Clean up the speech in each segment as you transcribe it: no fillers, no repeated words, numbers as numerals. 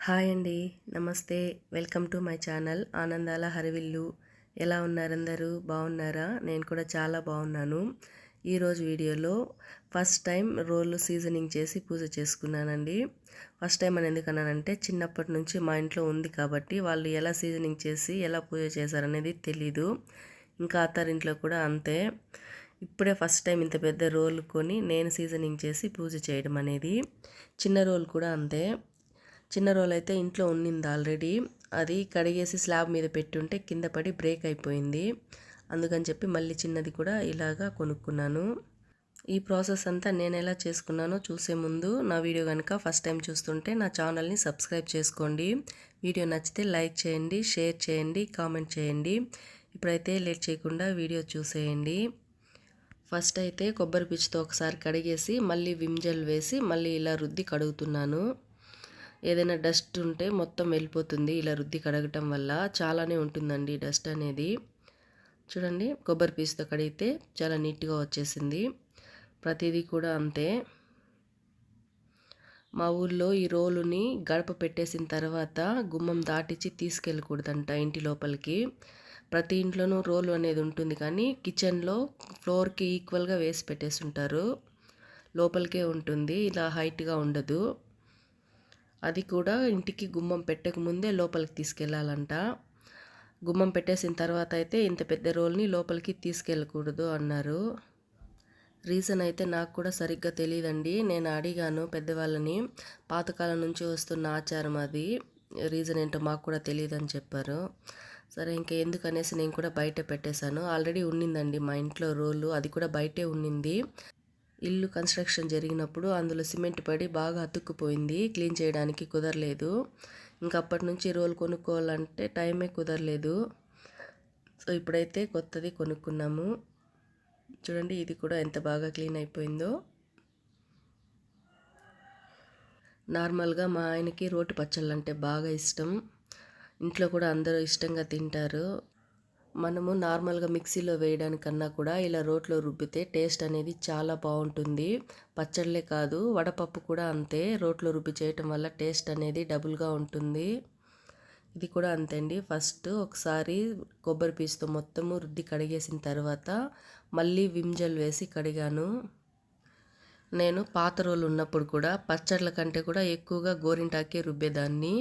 Hi అండి. నమస్తే. Welcome to my channel ఆనందాల హరివిల్లు. ఎలా ఉన్నారందరూ? బాగున్నారా? నేను కూడా చాలా బాగున్నాను. ఈరోజు వీడియోలో ఫస్ట్ టైం రోళ్ళు సీజనింగ్ చేసి పూజ చేసుకున్నానండి. ఫస్ట్ టైం అని ఎందుకన్నానంటే చిన్నప్పటి నుంచి మా ఇంట్లో ఉంది కాబట్టి వాళ్ళు ఎలా సీజనింగ్ చేసి ఎలా పూజ చేశారనేది తెలీదు. ఇంకా అత్తారింట్లో కూడా అంతే. ఇప్పుడే ఫస్ట్ టైం ఇంత పెద్ద రోలు కొని నేను సీజనింగ్ చేసి పూజ చేయడం అనేది. చిన్న రోలు కూడా అంతే. చిన్న రోల్ అయితే ఇంట్లో ఉన్నింది ఆల్రెడీ. అది కడిగేసి స్లాబ్ మీద పెట్టుంటే కింద పడి బ్రేక్ అయిపోయింది. అందుకని చెప్పి మళ్ళీ చిన్నది కూడా ఇలాగా కొనుక్కున్నాను. ఈ ప్రాసెస్ అంతా నేను ఎలా చేసుకున్నానో చూసే ముందు నా వీడియో కనుక ఫస్ట్ టైం చూస్తుంటే నా ఛానల్ని సబ్స్క్రైబ్ చేసుకోండి. వీడియో నచ్చితే లైక్ చేయండి, షేర్ చేయండి, కామెంట్ చేయండి. ఇప్పుడైతే లేట్ చేయకుండా వీడియో చూసేయండి. ఫస్ట్ అయితే కొబ్బరి పీచుతో ఒకసారి కడిగేసి మళ్ళీ విమ్ జెల్ వేసి మళ్ళీ ఇలా రుద్ది కడుగుతున్నాను. ఏదైనా డస్ట్ ఉంటే మొత్తం వెళ్ళిపోతుంది ఇలా రుద్ది కడగటం వల్ల. చాలానే ఉంటుందండి డస్ట్ అనేది. చూడండి, కొబ్బరి పీచుతో కడిగితే చాలా నీట్గా వచ్చేసింది. ప్రతిదీ కూడా అంతే. మా ఊళ్ళో ఈ రోలుని గడప పెట్టేసిన తర్వాత గుమ్మం దాటించి తీసుకెళ్ళకూడదంట ఇంటి లోపలికి. ప్రతి ఇంట్లోనూ రోలు అనేది ఉంటుంది కానీ కిచెన్లో ఫ్లోర్కి ఈక్వల్గా వేసి పెట్టేసి ఉంటారు. లోపలికే ఉంటుంది, ఇలా హైట్గా ఉండదు. అది కూడా ఇంటికి గుమ్మం పెట్టకముందే లోపలికి తీసుకెళ్ళాలంట. గుమ్మం పెట్టేసిన తర్వాత అయితే ఇంత పెద్ద రోల్ని లోపలికి తీసుకెళ్ళకూడదు అన్నారు. రీజన్ అయితే నాకు కూడా సరిగ్గా తెలియదండి. నేను అడిగాను పెద్దవాళ్ళని. పాతకాలం నుంచి వస్తున్న ఆచారం అది. రీజన్ ఏంటో మాకు కూడా తెలియదని చెప్పారు. సరే ఇంకా ఎందుకనేసి నేను కూడా బయట పెట్టేశాను. ఆల్రెడీ ఉన్నిందండి మా ఇంట్లో రోలు, అది కూడా బయటే ఉన్నింది. ఇల్లు కన్స్ట్రక్షన్ జరిగినప్పుడు అందులో సిమెంట్ పడి బాగా అతుక్కుపోయింది. క్లీన్ చేయడానికి కుదరలేదు. ఇంకా అప్పటి నుంచి రోల్ కొనుక్కోవాలంటే టైమే కుదరలేదు. సో ఇప్పుడైతే కొత్తది కొనుక్కున్నాము. చూడండి, ఇది కూడా ఎంత బాగా క్లీన్ అయిపోయిందో. నార్మల్గా మా ఆయనకి రోటి పచ్చళ్ళు అంటే బాగా ఇష్టం. ఇంట్లో కూడా అందరూ ఇష్టంగా తింటారు. మనము నార్మల్గా మిక్సీలో వేయడానికన్నా కూడా ఇలా రోట్లో రుబ్బితే టేస్ట్ అనేది చాలా బాగుంటుంది. పచ్చళ్ళే కాదు, వడపప్పు కూడా అంతే. రోట్లో రుబ్బి చేయటం వల్ల టేస్ట్ అనేది డబుల్గా ఉంటుంది. ఇది కూడా అంతే అండి. ఫస్ట్ ఒకసారి కొబ్బరి పీచుతో మొత్తము రుద్ది కడిగేసిన తర్వాత మళ్ళీ విమ్ జెల్ వేసి కడిగాను. నేను పాత రోలు ఉన్నప్పుడు కూడా పచ్చళ్ళ కంటే కూడా ఎక్కువగా గోరింటాకే రుబ్బేదాన్ని.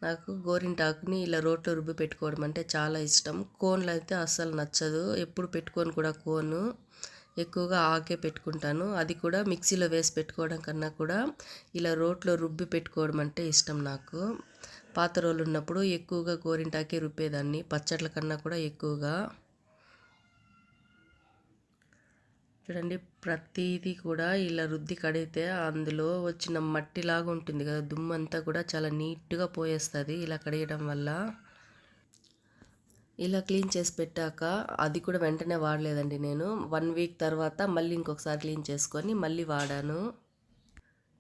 నాకు గోరింటాకుని ఇలా రోట్లో రుబ్బి పెట్టుకోవడం అంటే చాలా ఇష్టం. కోన్లు అయితే అస్సలు నచ్చదు. ఎప్పుడు పెట్టుకొని కూడా కోను ఎక్కువగా ఆకే పెట్టుకుంటాను. అది కూడా మిక్సీలో వేసి పెట్టుకోవడం కన్నా కూడా ఇలా రోట్లో రుబ్బి పెట్టుకోవడం అంటే ఇష్టం నాకు. పాత రోలు ఉన్నప్పుడు ఎక్కువగా గోరింటాకే రుబ్బేదాన్ని, పచ్చళ్ళ కన్నా కూడా ఎక్కువగా. చూడండి, ప్రతిదీ కూడా ఇలా రుద్ది కడిగితే అందులో వచ్చిన మట్టిలాగా ఉంటుంది కదా, దుమ్ము అంతా కూడా చాలా నీట్గా పోయేస్తుంది ఇలా కడిగడం వల్ల. ఇలా క్లీన్ చేసి పెట్టాక అది కూడా వెంటనే వాడలేదండి నేను. 1 వీక్ తర్వాత మళ్ళీ ఇంకొకసారి క్లీన్ చేసుకొని మళ్ళీ వాడాను.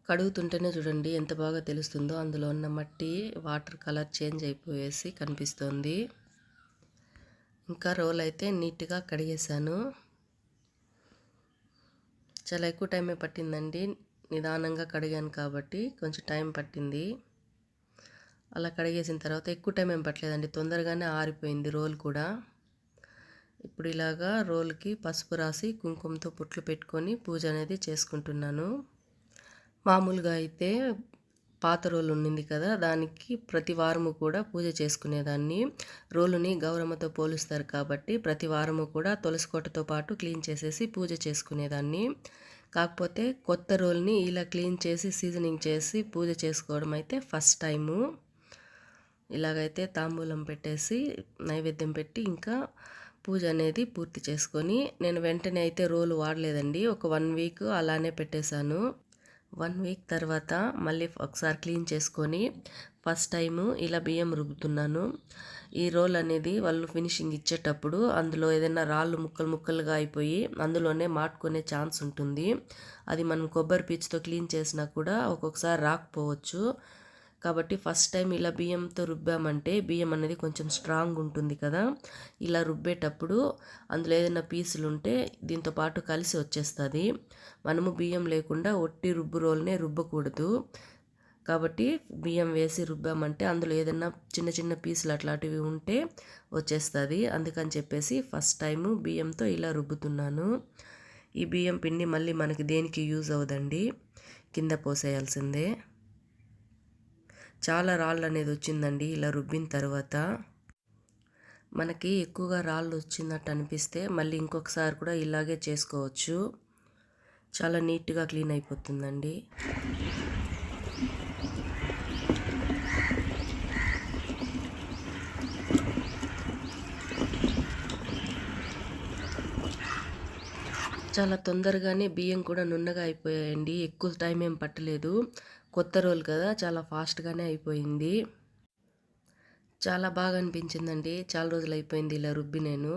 కడుగుతుంటేనే చూడండి ఎంత బాగా తెలుస్తుందో, అందులో ఉన్న మట్టి వాటర్ కలర్ చేంజ్ అయిపోయేసి కనిపిస్తుంది. ఇంకా రోల్ అయితే నీట్గా కడిగేశాను. చాలా ఎక్కువ టైమే పట్టిందండి. నిదానంగా కడిగాను కాబట్టి కొంచెం టైం పట్టింది. అలా కడిగేసిన తర్వాత ఎక్కువ టైం ఏం పట్టలేదండి, తొందరగానే ఆరిపోయింది రోల్ కూడా. ఇప్పుడు ఇలాగా రోల్కి పసుపు రాసి కుంకుమతో పుట్లు పెట్టుకొని పూజ అనేది చేసుకుంటున్నాను. మామూలుగా అయితే పాత రోలు ఉండింది కదా, దానికి ప్రతి వారము కూడా పూజ చేసుకునేదాన్ని. రోలుని గౌరమ్మతో పోలుస్తారు కాబట్టి ప్రతి వారము కూడా తులసి కోటతో పాటు క్లీన్ చేసేసి పూజ చేసుకునేదాన్ని. కాకపోతే కొత్త రోల్ని ఇలా క్లీన్ చేసి సీజనింగ్ చేసి పూజ చేసుకోవడం అయితే ఫస్ట్ టైము. ఇలాగైతే తాంబూలం పెట్టేసి నైవేద్యం పెట్టి ఇంకా పూజ అనేది పూర్తి చేసుకొని, నేను వెంటనే అయితే రోలు వాడలేదండి. ఒక 1 వీక్ అలానే పెట్టేశాను. 1 వీక్ తర్వాత మళ్ళీ ఒకసారి క్లీన్ చేసుకొని ఫస్ట్ టైము ఇలా బియ్యం రుబ్బుతున్నాను. ఈ రోల్ అనేది వాళ్ళు ఫినిషింగ్ ఇచ్చేటప్పుడు అందులో ఏదైనా రాళ్ళు ముక్కలు ముక్కలుగా అయిపోయి అందులోనే మాటుకునే ఛాన్స్ ఉంటుంది. అది మనం కొబ్బరి పీచుతో క్లీన్ చేసినా కూడా ఒక్కొక్కసారి రాకపోవచ్చు. కాబట్టి ఫస్ట్ టైం ఇలా బియ్యంతో రుబ్బామంటే బియ్యం అనేది కొంచెం స్ట్రాంగ్ ఉంటుంది కదా, ఇలా రుబ్బేటప్పుడు అందులో ఏదైనా పీసులు ఉంటే దీంతో పాటు కలిసి వచ్చేస్తుంది. మనము బియ్యం లేకుండా ఒట్టి రుబ్బు రోల్నే రుబ్బకూడదు. కాబట్టి బియ్యం వేసి రుబ్బామంటే అందులో ఏదైనా చిన్న చిన్న పీసులు అట్లాంటివి ఉంటే వచ్చేస్తుంది. అందుకని చెప్పేసి ఫస్ట్ టైము బియ్యంతో ఇలా రుబ్బుతున్నాను. ఈ బియ్యం పిండి మళ్ళీ మనకి దేనికి యూజ్ అవ్వదండి, కింద పోసేయాల్సిందే. చాలా రాళ్ళు అనేది వచ్చిందండి ఇలా రుబ్బిన తర్వాత. మనకి ఎక్కువగా రాళ్ళు వచ్చినట్టు అనిపిస్తే మళ్ళీ ఇంకొకసారి కూడా ఇలాగే చేసుకోవచ్చు. చాలా నీట్గా క్లీన్ అయిపోతుందండి. చాలా తొందరగానే బియ్యం కూడా నున్నగా అయిపోయాయండి. ఎక్కువ టైం ఏం పట్టలేదు. కొత్త రోల్ కదా, చాలా ఫాస్ట్గానే అయిపోయింది. చాలా బాగా అనిపించిందండి. చాలా రోజులు అయిపోయింది ఇలా రుబ్బి నేను.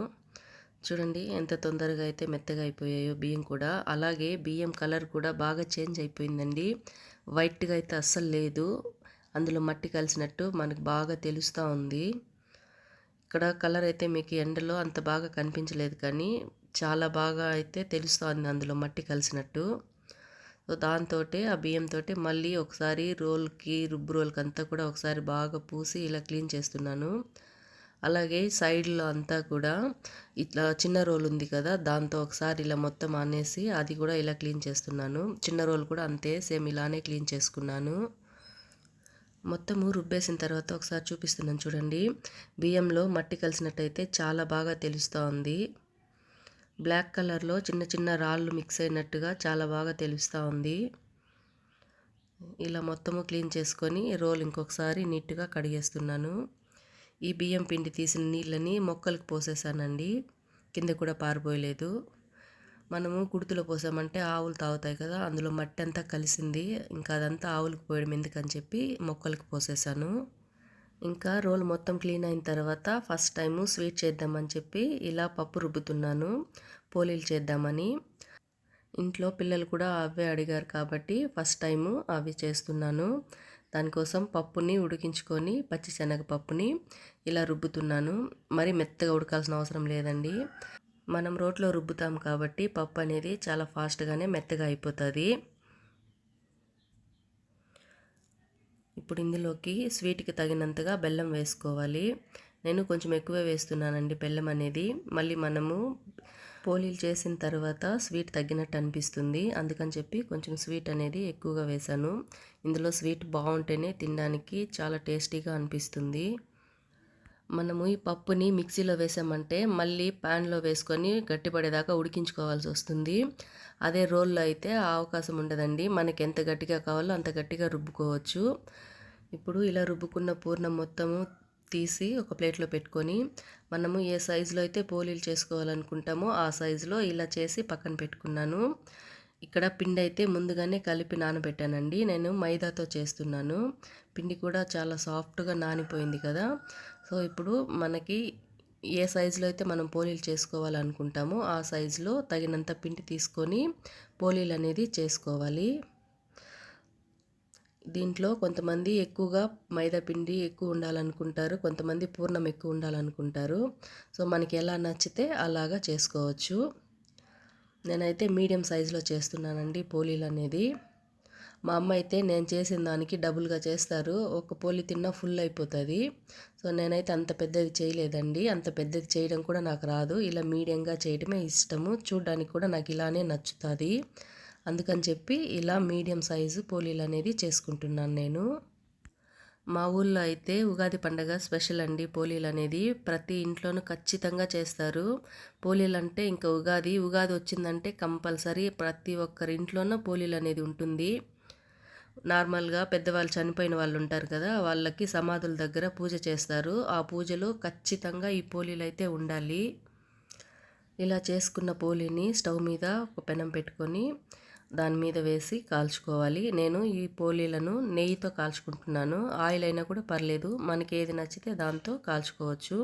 చూడండి ఎంత తొందరగా అయితే మెత్తగా అయిపోయాయో బియ్యం కూడా. అలాగే బియ్యం కలర్ కూడా బాగా చేంజ్ అయిపోయిందండి. వైట్గా అయితే అస్సలు లేదు, అందులో మట్టి కలిసినట్టు మనకు బాగా తెలుస్తూ ఉంది. ఇక్కడ కలర్ అయితే మీకు ఎండలో అంత బాగా కనిపించలేదు, కానీ చాలా బాగా అయితే తెలుస్తుంది అందులో మట్టి కలిసినట్టు. సో దాంతో ఆ బియ్యంతో మళ్ళీ ఒకసారి రుబ్బు రోల్కి అంతా కూడా ఒకసారి బాగా పూసి ఇలా క్లీన్ చేస్తున్నాను. అలాగే సైడ్లో అంతా కూడా ఇట్లా చిన్న రోల్ ఉంది కదా, దాంతో ఒకసారి ఇలా మొత్తం అనేసి అది కూడా ఇలా క్లీన్ చేస్తున్నాను. చిన్న రోల్ కూడా అంతే, సేమ్ ఇలానే క్లీన్ చేసుకున్నాను. మొత్తము రుబ్బేసిన తర్వాత ఒకసారి చూపిస్తున్నాను చూడండి. బియ్యంలో మట్టి కలిసినట్టయితే చాలా బాగా తెలుస్తూ ఉంది. బ్లాక్ కలర్లో చిన్న చిన్న రాళ్ళు మిక్స్ అయినట్టుగా చాలా బాగా తెలుస్తూ ఉంది. ఇలా మొత్తము క్లీన్ చేసుకొని రోల్ ఇంకొకసారి నీట్గా కడిగేస్తున్నాను. ఈ బియ్యం పిండి తీసిన నీళ్ళని మొక్కలకు పోసేసానండి, కింద కూడా పారిపోయలేదు. మనము కుడుతులో పోసామంటే ఆవులు తాగుతాయి కదా, అందులో మట్టి అంతా కలిసింది. ఇంకా అదంతా ఆవులకు పోయడం ఎందుకని చెప్పి మొక్కలకు పోసేసాను. ఇంకా రోల్ మొత్తం క్లీన్ అయిన తర్వాత ఫస్ట్ టైము స్వీట్ చేద్దామని చెప్పి ఇలా పప్పు రుబ్బుతున్నాను, పోలీలు చేద్దామని. ఇంట్లో పిల్లలు కూడా అవే అడిగారు కాబట్టి ఫస్ట్ టైము అవి చేస్తున్నాను. దానికోసం పప్పుని ఉడికించుకొని పచ్చిశనగపప్పుని ఇలా రుబ్బుతున్నాను. మరి మెత్తగా ఉడకాల్సిన అవసరం లేదండి. మనం రోట్లో రుబ్బుతాం కాబట్టి పప్పు అనేది చాలా ఫాస్ట్గానే మెత్తగా అయిపోతుంది. ఇప్పుడు ఇందులోకి స్వీట్కి తగినంతగా బెల్లం వేసుకోవాలి. నేను కొంచెం ఎక్కువే వేస్తున్నానండి బెల్లం అనేది. మళ్ళీ మనము పోలీలు చేసిన తర్వాత స్వీట్ తగ్గినట్టు అనిపిస్తుంది, అందుకని చెప్పి కొంచెం స్వీట్ అనేది ఎక్కువగా వేశాను. ఇందులో స్వీట్ బాగుంటేనే తినడానికి చాలా టేస్టీగా అనిపిస్తుంది. మనము ఈ పప్పుని మిక్సీలో వేసామంటే మళ్ళీ ప్యాన్లో వేసుకొని గట్టిపడేదాకా ఉడికించుకోవాల్సి వస్తుంది. అదే రోల్లో అయితే ఆ అవకాశం ఉండదండి. మనకి ఎంత గట్టిగా కావాలో అంత గట్టిగా రుబ్బుకోవచ్చు. ఇప్పుడు ఇలా రుబ్బుకున్న పూర్ణం మొత్తము తీసి ఒక ప్లేట్లో పెట్టుకొని మనము ఏ సైజులో అయితే పోలీలు చేసుకోవాలనుకుంటామో ఆ సైజులో ఇలా చేసి పక్కన పెట్టుకున్నాను. ఇక్కడ పిండి అయితే ముందుగానే కలిపి నానబెట్టానండి. నేను మైదాతో చేస్తున్నాను. పిండి కూడా చాలా సాఫ్ట్గా నానిపోయింది కదా. సో ఇప్పుడు మనకి ఏ సైజులో అయితే మనం పోలీలు చేసుకోవాలనుకుంటామో ఆ సైజులో తగినంత పిండి తీసుకొని పోలీలు అనేది చేసుకోవాలి. దీంట్లో కొంతమంది ఎక్కువగా మైదా పిండి ఎక్కువ ఉండాలనుకుంటారు, కొంతమంది పూర్ణం ఎక్కువ ఉండాలనుకుంటారు. సో మనకి ఎలా నచ్చితే అలాగా చేసుకోవచ్చు. నేనైతే మీడియం సైజులో చేస్తున్నానండి పోలీలు అనేది. మా అమ్మ అయితే నేను చేసిన దానికి డబుల్గా చేస్తారు, ఒక పోలి తిన్నా ఫుల్ అయిపోతుంది. సో నేనైతే అంత పెద్దది చేయలేదండి, అంత పెద్దది చేయడం కూడా నాకు రాదు. ఇలా మీడియంగా చేయడమే ఇష్టము, చూడడానికి కూడా నాకు ఇలానే నచ్చుతుంది. అందుకని చెప్పి ఇలా మీడియం సైజు పోలీలు అనేది చేసుకుంటున్నాను నేను. మా ఊళ్ళో అయితే ఉగాది పండగ స్పెషల్ అండి పోలీలు అనేది. ప్రతి ఇంట్లోనూ ఖచ్చితంగా చేస్తారు. పోలీలు అంటే ఇంకా ఉగాది వచ్చిందంటే కంపల్సరీ ప్రతి ఒక్కరి ఇంట్లోనూ పోలీలు అనేది ఉంటుంది. నార్మల్గా పెద్దవాళ్ళు చనిపోయిన వాళ్ళు ఉంటారు కదా, వాళ్ళకి సమాధుల దగ్గర పూజ చేస్తారు. ఆ పూజలో ఖచ్చితంగా ఈ పోలీలు అయితే ఉండాలి. ఇలా చేసుకున్న పోలీని స్టవ్ మీద ఒక పెనం పెట్టుకొని దాని మీద వేసి కాల్చుకోవాలి. నేను ఈ పోలీలను నెయ్యితో కాల్చుకుంటున్నాను. ఆయిల్ అయినా కూడా పర్లేదు, మనకి ఏది నచ్చితే దాంతో కాల్చుకోవచ్చు.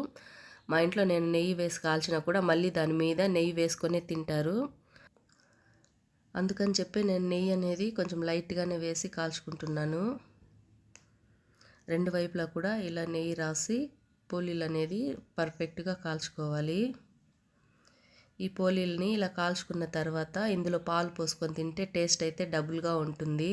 మా ఇంట్లో నేను నెయ్యి వేసి కాల్చినా కూడా మళ్ళీ దాని మీద నెయ్యి వేసుకొని తింటారు. అందుకని చెప్పి నేను నెయ్యి అనేది కొంచెం లైట్గానే వేసి కాల్చుకుంటున్నాను. రెండు వైపులా కూడా ఇలా నెయ్యి రాసి పోలీలు అనేది పర్ఫెక్ట్గా కాల్చుకోవాలి. ఈ పోలీల్ని ఇలా కాల్చుకున్న తర్వాత ఇందులో పాలు పోసుకొని తింటే టేస్ట్ అయితే డబుల్గా ఉంటుంది.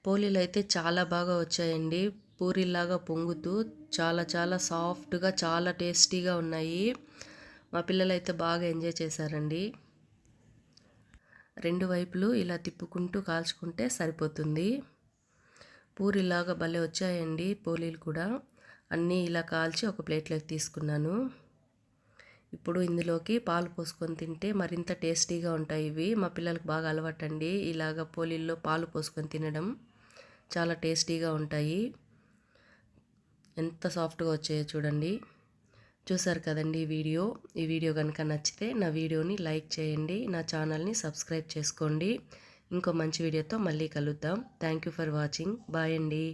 పోలీలు అయితే చాలా బాగా వచ్చాయండి. పూరీలాగా పొంగుతూ చాలా చాలా సాఫ్ట్గా చాలా టేస్టీగా ఉన్నాయి. మా పిల్లలైతే బాగా ఎంజాయ్ చేశారండి. రెండు వైపులు ఇలా తిప్పుకుంటూ కాల్చుకుంటే సరిపోతుంది. పూరీలాగా భలే వచ్చాయండి పోలీలు కూడా. అన్నీ ఇలా కాల్చి ఒక ప్లేట్లోకి తీసుకున్నాను. ఇప్పుడు ఇందులోకి పాలు పోసుకొని తింటే మరింత టేస్టీగా ఉంటాయి ఇవి. మా పిల్లలకు బాగా అలవాటండి ఇలాగ పోలీల్లో పాలు పోసుకొని తినడం. చాలా టేస్టీగా ఉంటాయి. ఎంత సాఫ్ట్గా వచ్చాయో చూడండి. చూసారు కదండి ఈ వీడియో కనుక నచ్చితే నా వీడియోని లైక్ చేయండి, నా ఛానల్ని సబ్స్క్రైబ్ చేసుకోండి. ఇంకో మంచి వీడియోతో మళ్ళీ కలుద్దాం. Thank you for watching. Bye అండి.